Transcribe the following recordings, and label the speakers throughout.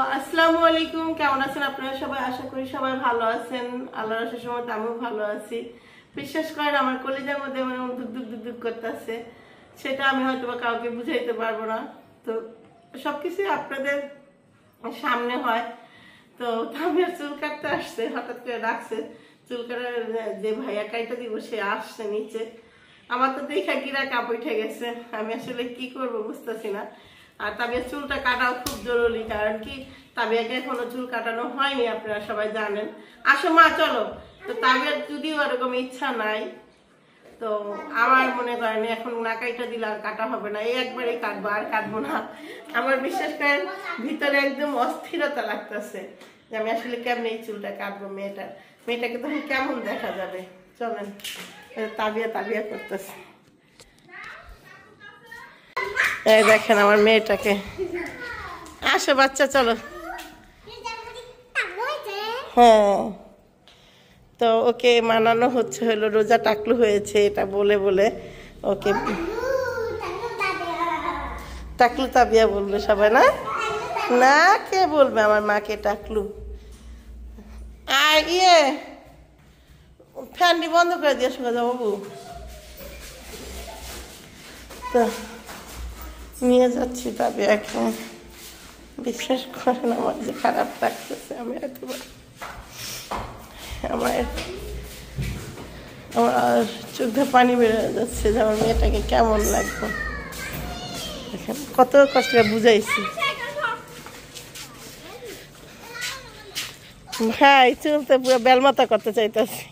Speaker 1: আসসালামু আলাইকুম, কেমন আছেন আপনারা সবাই? আশা করি সবাই ভালো আছেন। আল্লাহর আশীর্বাদে সময় আমিও ভালো আছি। বিশ্বাস করেন আমার কলিজার মধ্যে মানে দুক দুক দুক দুক করতেছে, সেটা আমি হয়তো বা কাউকে বুঝাইতে পারবো না। তো সবকিছু আপনাদের সামনে হয়। তো আমি চুল কাটতে আসছে, হঠাৎ করে ডাকছে চুল কাটার যে ভাইয়া কাইটা দিব, সে আসছে নিচে। আমার তো দেখা গিরা কাপ উঠে গেছে, আমি আসলে কি করব বুঝতেছি না। আর তাবিয়ার চুলটা কাটাও খুব জরুরি, কারণ কি তাবিয়াকে এখনো চুল কাটানো হয়নি, আপনারা সবাই জানেন। আসো মা চলো। তো তাবিয়ার যদিও এরকম ইচ্ছা নাই, তো আমার মনে করেন এখন না কাইটা দিলে আর কাটা হবে না, এই একবারই কাটবো, আর কাটবো না। আমার বিশ্বাস করেন ভিতরে একদম অস্থিরতা লাগতেছে যে আমি আসলে কেমন এই চুলটা কাটবো। মেয়েটাকে তখন কেমন দেখা যাবে। চলেন, তাবিয়া তাবিয়া করতেছে। এই দেখেন আমার মেয়েটাকে। আসো বাচ্চা চলো। হ্যাঁ, তো ওকে মানানো হচ্ছে, হলো রোজা টাকলু হয়েছে এটা বলে বলে ওকে টাকলু তাবিয়া বলবে সবাই। না না, কে বলবে আমার মাকে টাকলু? আর ফ্যানটি বন্ধ করে দিয়ে শোনা যাবো বাবু। তো নিয়ে যাচ্ছি তবে এখন। বিশ্বাস করেন আমার যে খারাপ লাগতেছে, আমি আমার চোখে পানি বেরোয় যাচ্ছে যে আমার মেয়েটাকে কেমন লাগবে। দেখেন কত কষ্ট করে বুঝাইছি। ভাই চলতে পুরো বেলমাতা করতে চাইতেছি।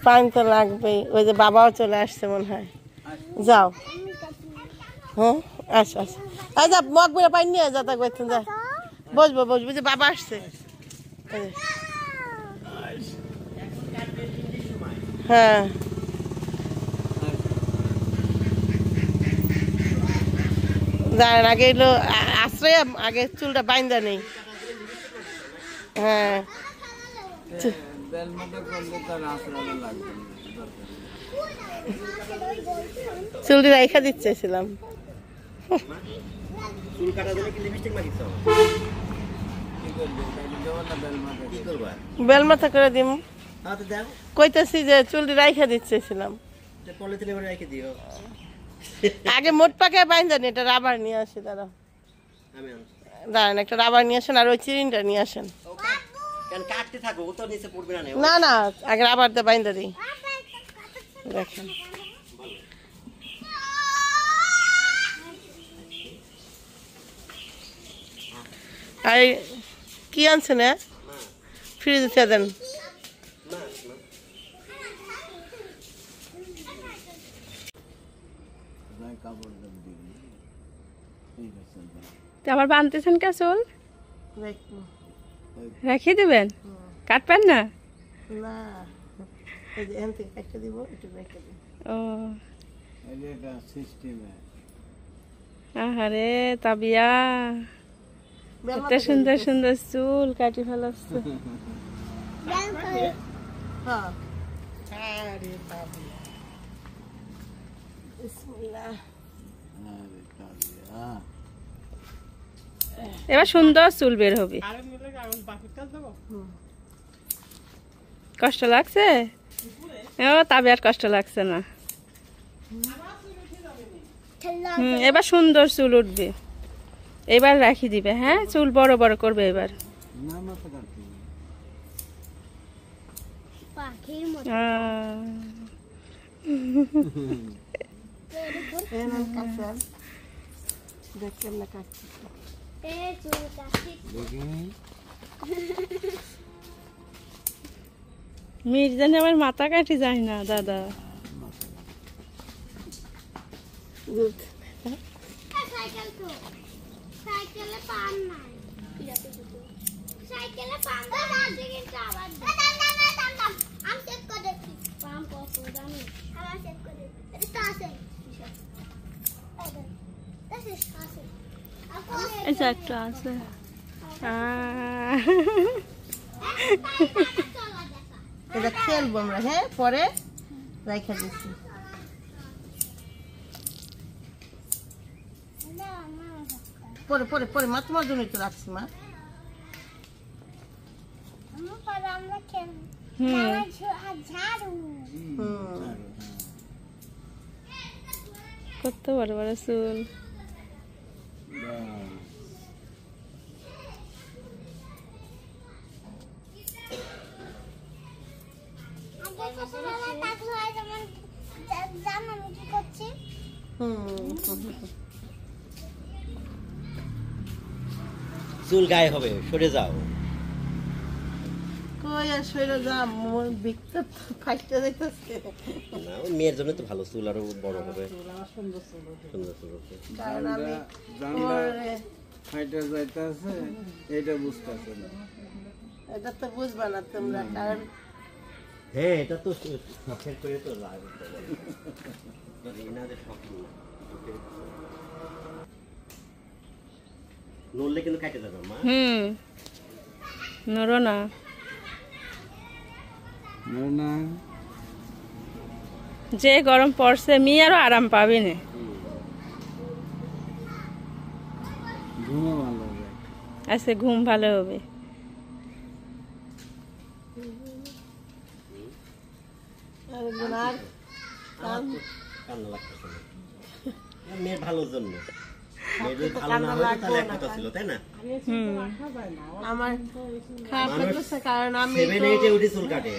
Speaker 1: পানি তো লাগবেই, ওই যে বাবাও চলে আসছে মনে হয়। যাও, হ্যাঁ আসো আসো। এই যা মগ বেড়ে পানি নিয়ে যা, তা করতেন যা। বসবো বসবো, যে বাবা আসছে। হ্যাঁ দাঁড়ান, আগে এলো আশ্রয়, আগে চুলটা বাইন্দা নেই। হ্যাঁ চুলটি রাইখা দিচ্ছেছিলাম। বেলমাথা করে দিম কইতেছি যে চুলটি রাইখা দিচ্ছেছিলাম। আগে মোট পাকে বাইন্দা নি, এটা রাবার নিয়ে আসি। দাঁড়ান একটা রাবার নিয়ে আসেন, আর ওই চিরিনটা নিয়ে আসেন। না না, আগে রাবার দিয়ে বাইন্দা দিই। দেখেন আর কি আনছেন? ফ্রিজে ছেড়ে দেন।
Speaker 2: আবার বানতেছেন কে চুল? রেখে দেবেন, কাটবেন না? আহারে তাবিয়া, এত সুন্দর সুন্দর চুল কাটি ফেলাচ্ছে। এবার সুন্দর চুল বের হবে। কষ্ট লাগছে? তাবিয়ার কষ্ট লাগছে না। এবার সুন্দর চুল উঠবে, এবার রাখি দিবে। হ্যাঁ চুল বড় বড় করবে এবার। মির্জানে আমার মাথা কাটি যায় না দাদা। একটা আছে,
Speaker 1: এটা খেলবো আমরা। হ্যাঁ পরে রাইখা দিচ্ছি। পরে পরে পরে মা তোমার জন্যই তো রাখছি মা।
Speaker 2: কত বড় বড় চুল।
Speaker 3: চুল গায়ে হবে, সরে যাও।
Speaker 1: কই আর সইরা যা, মোর বিকতে ফাইটটা যাইতাছে।
Speaker 3: না, ওই মেয়ের জন্য তো ভালো, চুল আরো বড় হবে, সুন্দর চুল হবে।
Speaker 1: কারণ আমি
Speaker 4: ফাইটার যাইতাছে এটা বুঝতাছে না।
Speaker 1: এটা তো বুঝবা না তোমরা, কারণ
Speaker 3: হ্যাঁ এটা তো শখের করে তো লাগে। এনাদের শখ নড়লে কিন্তু কেটে যাবে মা।
Speaker 2: নড়ো না।
Speaker 4: না
Speaker 2: যে গরম পড়ছে মেয়ে আরো আরাম পাবি না।
Speaker 4: ঘুমও ভালো হবে,
Speaker 2: আজকে ঘুম ভালো হবে।
Speaker 3: কান্না লাগতেছে না, মেয়ের ভালোর জন্য। মেয়ের যদি ভালো না হতো তাহলে এক কথা ছিল, তাই না?
Speaker 1: আমার খারাপ লাগতেছে, কারণ আমি
Speaker 3: 7-8 উঠে চুল কাটে।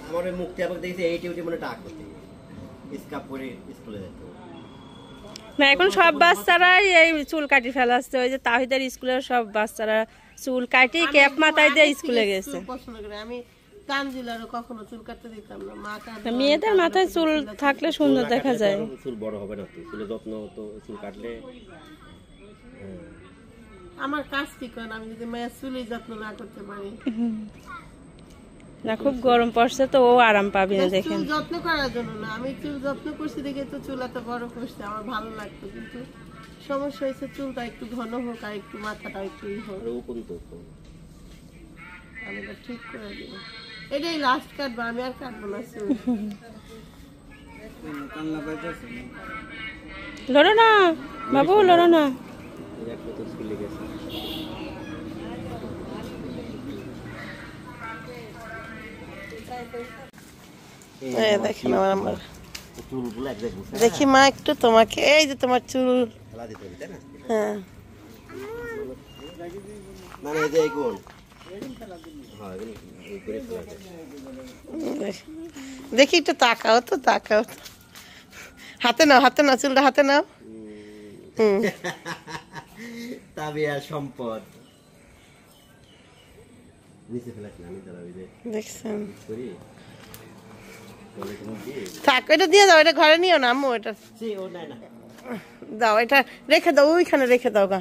Speaker 3: আমার ওই মুক্তি আবার দেখছি 8 উঠে মানে টাক করতে স্কার্ফ পরে স্কুলে যেত।
Speaker 2: না এখন সব বাচ্চারাই এই চুল কাটি ফেলাচ্ছে। ওই যে তাহিদের স্কুলের সব বাচ্চারা চুল কাটি ক্যাপ মাথায় দিয়ে স্কুলে গেছে।
Speaker 1: পছন্দ করে আমি তানজিলারও কখনো চুল কাটতে দিতাম না, মা কাটতো।
Speaker 2: মেয়েদের মাথায় চুল থাকলে সুন্দর দেখা যায়।
Speaker 3: চুল বড় হবে না তো, চুলের যত্ন তো চুল কাটলে।
Speaker 1: আমার কাজ কি করেন, আমি যদি মেয়ের চুলের যত্ন না করতে পারি।
Speaker 2: না খুব গরম পড়ছে তো ও আরাম পাবি না দেখেন।
Speaker 1: চুল যত্ন করার জন্য না, আমি চুল যত্ন করছি দেখে তো চুল এত বড় করছে, আমার ভালো লাগতো। কিন্তু সমস্যা হয়েছে চুলটা একটু ঘন হোক আর একটু মাথাটা একটু হোক, আমি তো ঠিক করে দিব। এটাই লাস্ট কাটবো, আমি আর কাটবো না চুল।
Speaker 4: কান্না পাইতেছে না।
Speaker 2: লড়ো না বাবু, লড়ো না।
Speaker 1: দেখেন আমার
Speaker 3: চুলগুলো এক জায়গায়
Speaker 1: দেখি মা একটু তোমাকে, এই যে তোমার চুল।
Speaker 3: ফেলা দিতে হবে, তাই না?
Speaker 1: হ্যাঁ
Speaker 3: মানে এই যে এই কোণ, হ্যাঁ এই করে ফেলা যায়।
Speaker 1: দেখি একটু তাকাও তো, তাকাও তো। হাতে নাও, হাতে নাও, চুলটা হাতে নাও।
Speaker 3: তাবিয়া সম্পদ নিচে ফেলাস না, আমি তারা ওই যে
Speaker 1: দেখছেন,
Speaker 3: করি
Speaker 1: থাক, এটা দিয়ে দাও, এটা ঘরে নিও না আম্মু, এটা
Speaker 3: ও নাই না,
Speaker 1: দাও, এটা রেখে দাও, ওইখানে রেখে দাও গা।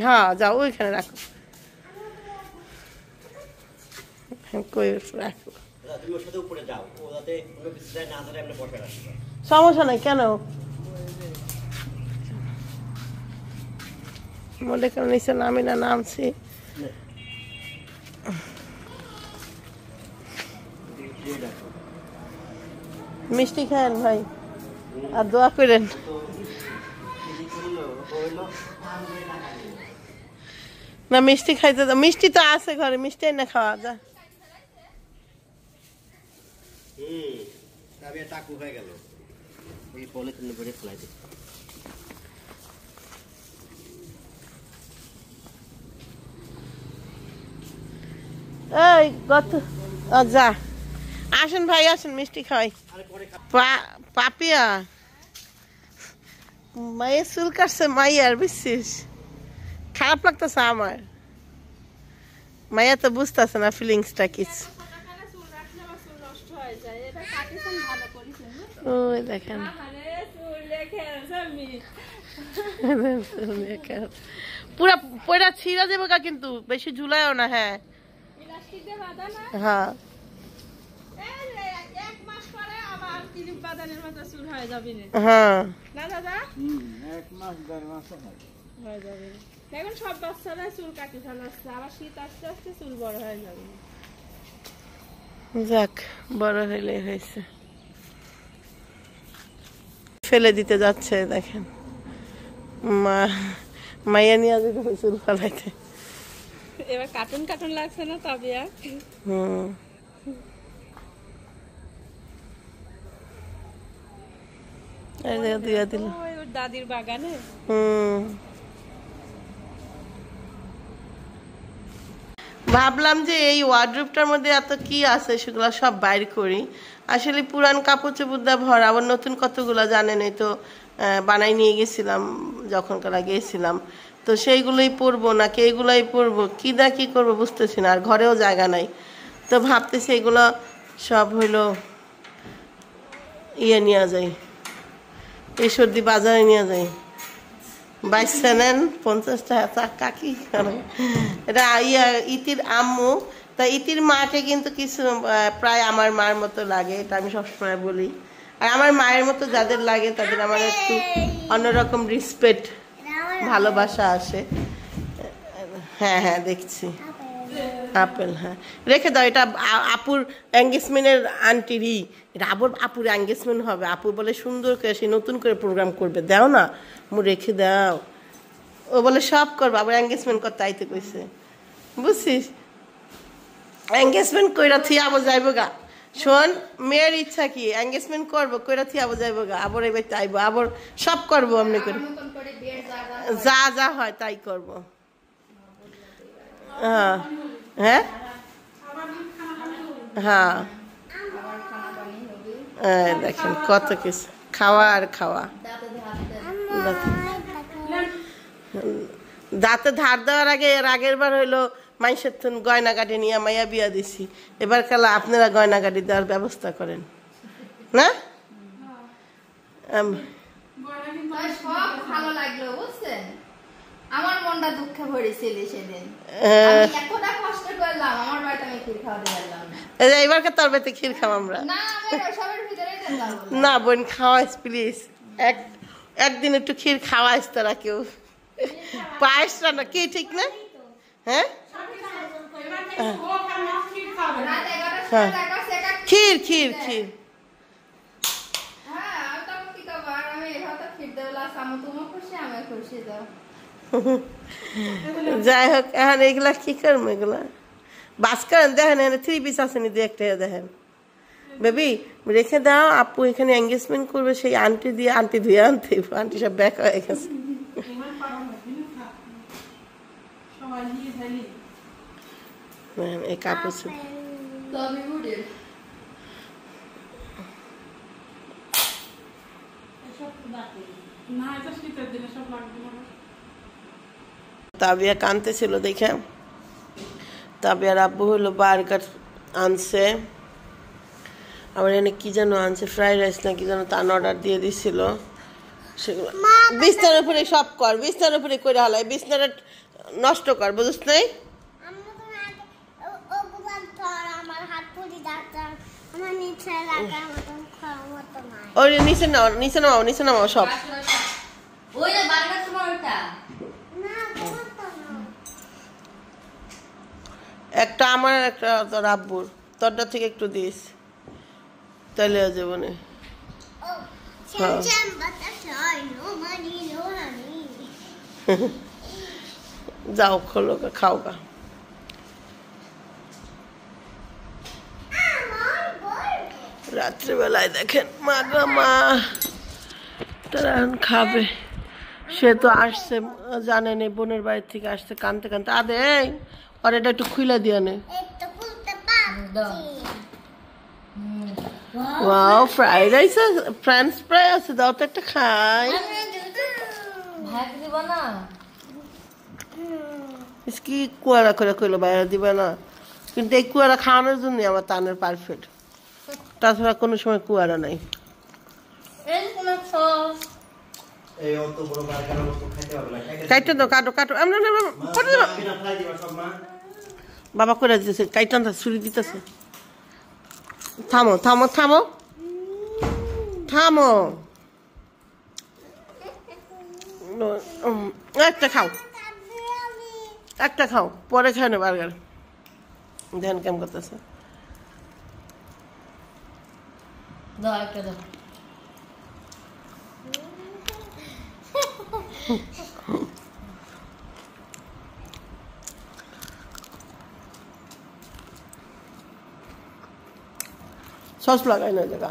Speaker 1: হ্যাঁ যাও, ওইখানে রাখো, কই রাখো,
Speaker 3: তুমি ওর সাথে উপরে যাও, ও যাতে কোনো কিছু যায় না, ধরে আমরা বসে রাখবো।
Speaker 1: সমস্যা নাই। কেন মনে কেন নিচে নামি না, নামছি। মিষ্টি খান ভাই, আর দোয়া করেন। না মিষ্টি খাইতে দাও, মিষ্টি তো আছে ঘরে, মিষ্টি না খাওয়া যায়।
Speaker 3: তাবিয়া টাকু হয়ে গেল, এই পলিথিন ভরে ফেলাই দিই।
Speaker 1: এই গত যা, আসেন ভাই আসেন, মিষ্টি খাওয়াই। পাপিয়া মায়ের চুল কাটছে, মাইয়ার বুঝছিস, খারাপ লাগতেছে আমার। মাইয়া তো বুঝতেছে না ফিলিংসটা কিছু। ওই দেখেন পুরা পুরা ছিঁড়া দেবো গা, কিন্তু বেশি ঝুলায়ও না। হ্যাঁ হ্যাঁ হ্যাঁ
Speaker 4: এক মাস 1.5 মাস
Speaker 2: হয়ে যাবে। এখন সব বাচ্চারা চুল কাটি ফেলাচ্ছে, আবার শীত আস্তে আস্তে চুল বড় হয়ে যাবে।
Speaker 1: যাক, বড় হইলে হয়েছে। ফেলে দিতে যাচ্ছে দেখেন, মাইয়া নিয়ে যাবে চুল ফালাইতে।
Speaker 2: এবার কার্টুন কার্টুন লাগছে না তাবিয়া?
Speaker 1: দিয়া দিল
Speaker 2: দাদির বাগানে।
Speaker 1: ভাবলাম যে এই ওয়ার্ড্রোবটার মধ্যে এত কি আছে সেগুলো সব বাইর করি। আসলে পুরান কাপড় চোপড় দিয়ে ভরা, আবার নতুন কতগুলো জানেন এই তো বানাই নিয়ে গেছিলাম যখনকার গিয়েছিলাম, তো সেইগুলোই পরবো নাকি এইগুলোই পরবো, কি দা কি করবো বুঝতেছি না। আর ঘরেও জায়গা নাই, তো ভাবতেছি এগুলো সব হইলো নিয়ে যাই, এই সর্দি বাজারে নিয়ে যাই। 22 নেন, 50 টাকা কাকি। এটা ইতির আম্মু, তা ইতির মাকে কিন্তু কিছু প্রায় আমার মার মতো লাগে, এটা আমি সবসময় বলি। আর আমার মায়ের মতো যাদের লাগে তাদের আমার একটু অন্যরকম রেসপেক্ট, ভালোবাসা আসে। হ্যাঁ হ্যাঁ দেখছি আপেল, হ্যাঁ রেখে দাও। এটা আপুর এঙ্গেজমেন্টের আন্টিরই, এটা আপুর এঙ্গেজমেন্ট হবে। আপু বলে সুন্দর করে সে নতুন করে প্রোগ্রাম করবে, দাও না মু রেখে দাও। ও বলে সব করবো, আবার এঙ্গেজমেন্ট করতে আইতে কইছে, বুঝছিস? এঙ্গেজমেন্ট কইরা থিয়াবো যাইব গা। শোন, মেয়ের ইচ্ছা কি এঙ্গেজমেন্ট করবো, কইরা থিয়াবো যাইব গা, আবার এবার চাইবো, আবার সব করবো এমনি করে, যা যা হয় তাই করবো। হ্যাঁ হ্যাঁ হ্যাঁ দেখেন কত কিছু খাওয়া আর খাওয়া। দাঁতে ধার দেওয়ার আগে, এর আগের বার হইলো মাইসের থুন গয়না কাটি নিয়ে মাইয়া বিয়া দিছি, এবার কালা আপনারা গয়না কাটি দেওয়ার ব্যবস্থা করেন না?
Speaker 5: ভালো লাগলো বুঝছেন, আমার মনটা দুঃখে ভরেছিল সেদিন। এতটা কষ্ট করলাম, আমার বাড়িতে আমি ক্ষীর খাওয়াতে পারলাম না।
Speaker 1: এবারকে তোর বাড়িতে ক্ষীর খাও আমরা না বোন, খাওয়াইস প্লিজ, একদিন একটু ক্ষীর খাওয়াইস তোরা কেউ, পায়েস রান্না কি ঠিক না? হ্যাঁ ক্ষীর ক্ষীর ক্ষীর যাই হোক, এখন এগুলা কি করবো, এগুলা বাস করেন। দেখেন এখানে 3 পিস আছে নি, একটা দেখেন বেবি রেখে দাও। আপু এখানে এঙ্গেজমেন্ট করবে, সেই আন্টি দিয়ে আন্টি ধুয়ে আনতে, আন্টি সব ব্যাক হয়ে গেছে। এই কাপড় তাবিয়া কানতে ছিল দেখে, তাবিয়ার আব্বু হলো বার্গার আনছে, আবার এনে কি যেন আনছে, ফ্রাইড রাইস না কি যেন, তার অর্ডার দিয়ে দিছিল। সেগুলো বিছনার উপরে সব কর, বিছনার উপরে করে হালাই, বিছনাটা নষ্ট কর, বুঝছ নাই? ওই নিচে নাও, নিচে নামাও, নিচে নামাও সব। একটা আমার, একটা তোর আব্বুর, তোরটা থেকে একটু দিস, তাহলে যাবো না। যাও খোলো গা, খাও গা। রাত্রিবেলায় দেখেন মা গো মা, তারা এখন খাবে। সে তো আসছে জানেন, বোনের বাড়ি থেকে আসছে কানতে কানতে। আদে আর এটা একটু খুলে দিয়ে নে। ওয়াও, ফ্রাইড রাইস আছে, ফ্রেঞ্চ ফ্রাই আছে, দাও তো একটা খাই। কি কুয়ারা করে কইলো বাইরে দিবে না, কিন্তু এই কুয়ারা খাওয়ানোর জন্য আমার তানের পারফেক্ট, তাছাড়া কোনো সময় কুয়ারা নাই। কাইটা দাও, কাটো কাটো, বাবা করে দিতেছে, কাইটা ছুরি দিতেছে। থামো থামো থামো থামো, একটা খাও, একটা খাও, পরে খাই না বার্গার। ধ্যান কেমন করতেছে, সস লাগাই না জায়গা